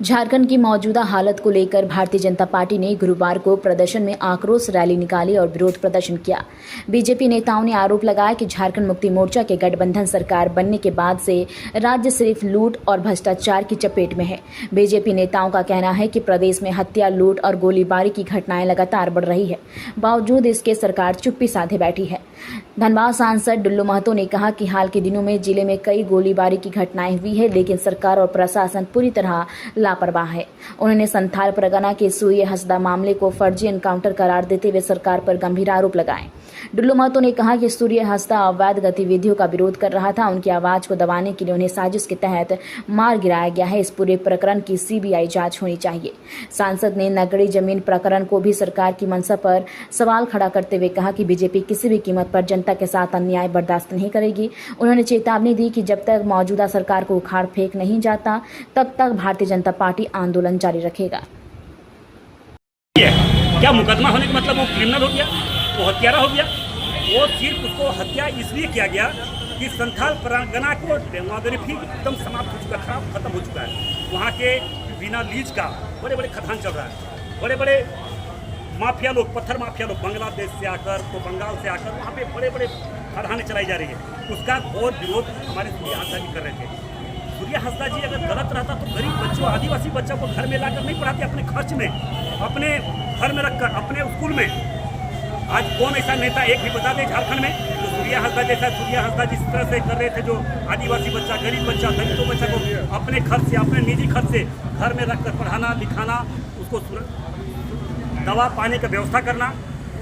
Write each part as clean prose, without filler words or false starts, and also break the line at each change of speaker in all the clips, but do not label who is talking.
झारखंड की मौजूदा हालत को लेकर भारतीय जनता पार्टी ने गुरुवार को प्रदर्शन में आक्रोश रैली निकाली और विरोध प्रदर्शन किया। बीजेपी नेताओं ने आरोप लगाया कि झारखंड मुक्ति मोर्चा के गठबंधन सरकार बनने के बाद से राज्य सिर्फ लूट और भ्रष्टाचार की चपेट में है। बीजेपी नेताओं का कहना है कि प्रदेश में हत्या, लूट और गोलीबारी की घटनाएं लगातार बढ़ रही है, बावजूद इसके सरकार चुप्पी साधे बैठी है। धनबाद सांसद डुल्लू महतो ने कहा कि हाल के दिनों में जिले में कई गोलीबारी की घटनाएं हुई है, लेकिन सरकार और प्रशासन पूरी तरह लापरवाह है। उन्होंने संथाल परगना के सूर्य हंसदा मामले को फर्जी एनकाउंटर करार देते हुए सरकार पर गंभीर आरोप लगाए। डुल्लू महतो ने कहा कि सूर्य हंसदा अवैध गतिविधियों का विरोध कर रहा था। उनकी आवाज को दबाने के लिए उन्हें साजिश के तहत मार गिराया गया है। इस पूरे प्रकरण की सीबीआई जांच होनी चाहिए। सांसद ने नगड़ी जमीन प्रकरण को भी सरकार की मंशा पर सवाल खड़ा करते हुए कहा कि बीजेपी किसी भी कीमत पर जनता के साथ अन्याय बर्दाश्त नहीं करेगी। उन्होंने चेतावनी दी कि जब तक मौजूदा सरकार को उखाड़ फेंक नहीं जाता, तब तक भारतीय जनता पार्टी आंदोलन जारी रखेगा।
क्या मुकदमा होने का मतलब वो क्रिमिनल हो गया, वो हत्यारा हो गया? वो सिर्फ उसको हत्या इसलिए किया गया कि संथाल परगना को डेमोग्राफी एकदम समाप्त हो चुका था, खत्म हो चुका है। वहाँ के बिना लीज का बड़े बड़े खदान चल रहा है। बड़े बड़े माफिया लोग, पत्थर माफिया लोग बांग्लादेश से आकर, तो बंगाल से आकर वहाँ पे बड़े बड़े खदानें चलाई जा रही है। उसका घोर विरोध हमारे सूर्य हंसदा जी कर रहे थे। सूर्य हंसदा जी अगर गलत रहता तो गरीब बच्चों, आदिवासी बच्चों को घर में लाकर नहीं पढ़ाते, अपने खर्च में, अपने घर में रखकर, अपने स्कूल में। आज कौन ऐसा नेता एक भी बता दे झारखंड में जो सूर्य हंसदा जैसा, सूर्य हंसदा जिस तरह से कर रहे थे, जो आदिवासी बच्चा, गरीब बच्चा, दलितों बच्चा को अपने खर्च से, अपने निजी खर्च से घर में रखकर पढ़ाना, लिखाना, उसको दवा पानी का व्यवस्था करना,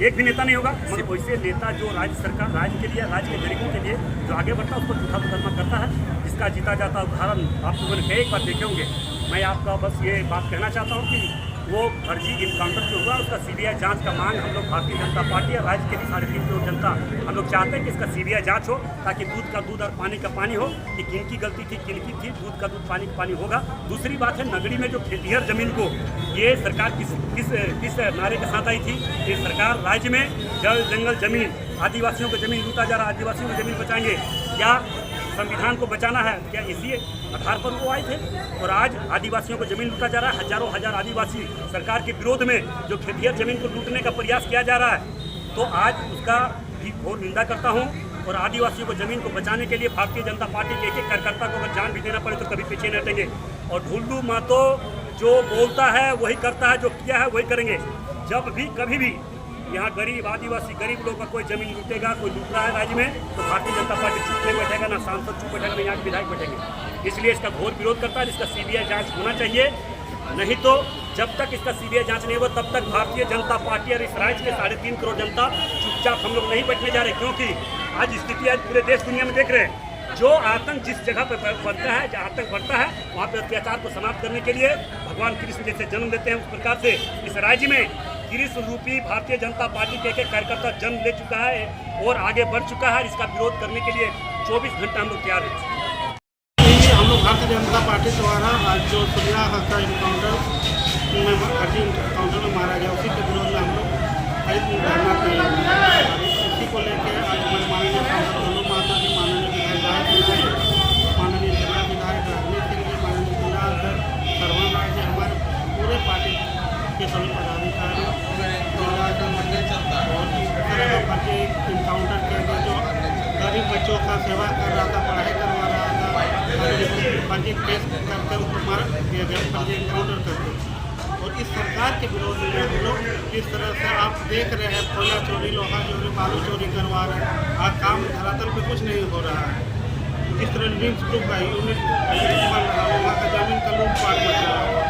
एक भी नेता नहीं होगा। मगर वैसे नेता जो राज्य सरकार, राज्य के लिए, राज्य के गरीबों के लिए जो आगे बढ़ता है, उसको झूठा मुकदमा करता है, जिसका जीता जाता उदाहरण आप लोगों ने कई बार देखे होंगे। मैं आपका बस ये बात कहना चाहता हूँ कि वो फर्जी इनकाउंटर जो हुआ, उसका सीबीआई जांच का मांग हम लोग भारतीय जनता पार्टी और राज्य के भी 3.5 करोड़ जनता हम लोग चाहते हैं कि इसका सीबीआई जांच हो, ताकि दूध का दूध और पानी का पानी हो, कि किनकी गलती थी, किनकी थी। दूध का दूध, पानी का पानी होगा। दूसरी बात है, नगरी में जो खेतिहर जमीन को ये सरकार किस नारे के साथ आई थी? ये सरकार राज्य में जल जंगल जमीन, आदिवासियों को जमीन लूटा जा रहा है, आदिवासियों को जमीन बचाएंगे, क्या संविधान को बचाना है, क्या इसी आधार पर वो आए थे? और आज आदिवासियों को जमीन लूटा जा रहा है। हजारों हजार आदिवासी सरकार के विरोध में जो खेतिहर जमीन को लूटने का प्रयास किया जा रहा है, तो आज उसका भी घोर निंदा करता हूँ। और आदिवासियों को जमीन को बचाने के लिए भारतीय जनता पार्टी के एक कार्यकर्ता को अगर जान भी देना पड़े तो कभी पीछे नहीं हटेंगे। और डुल्लू महतो जो बोलता है वही करता है, जो किया है वही करेंगे। जब भी कभी भी यहाँ गरीब, आदिवासी, गरीब लोग का कोई जमीन लूटेगा, कोई लूट रहा है राज्य में, तो भारतीय जनता पार्टी चुप नहीं बैठेगा, ना सांसद चुप बैठेगा, ना यहाँ के विधायक बैठेंगे। इसलिए इसका घोर विरोध करता है। इसका सीबीआई जांच होना चाहिए। नहीं तो जब तक इसका सीबीआई जांच नहीं हो, तब तक भारतीय जनता पार्टी और इस राज्य के 3.5 करोड़ जनता चुपचाप हम लोग नहीं बैठने जा रहे। क्योंकि आज स्थिति आज पूरे देश दुनिया में देख रहे हैं। जो आतंक जिस जगह पर बढ़ता है, जहाँ आतंक बढ़ता है, वहाँ पर अत्याचार को समाप्त करने के लिए भगवान कृष्ण जैसे जन्म देते हैं, उस प्रकार से इस राज्य में कृष्ण रूपी भारतीय जनता पार्टी के एक कार्यकर्ता जन्म ले चुका है और आगे बढ़ चुका है। इसका विरोध करने के लिए 24 घंटा हम लोग तैयार हैं।
हम लोग भारतीय जनता पार्टी द्वारा आज जो सूर्य हंसदा एनकाउंटर में मारा गया, उसी के विरोध में हम लोग धरना किए। इसी को लेकर आज हमारे माननीय सांसद डुल्लू महतो जी, माननीय विधायक, माननीय जिला विधायक राजनीति के लिए माननीय जिला सरवन राय जी, हमारे पूरे पार्टी के सभी पदाधिकारी और इनकाउंटर के लिए जो गरीब बच्चों का सेवा कर रहा था, पढ़ाई करवा रहा था, फर्जी केस करके उसको मार दिया गया, फर्जी इनकाउंटर करके। और इस सरकार के विरोध में हम लोग जिस तरह से आप देख रहे हैं, कोयला चोरी, लोहा चोरी, बालू चोरी करवा रहे हैं, आज काम धरातल पे कुछ नहीं हो रहा है। जिस तरह ड्रीम्स ग्रुप का यूनिट बन रहा है, वहाँ का जमीन का लूटपाट मच रहा है।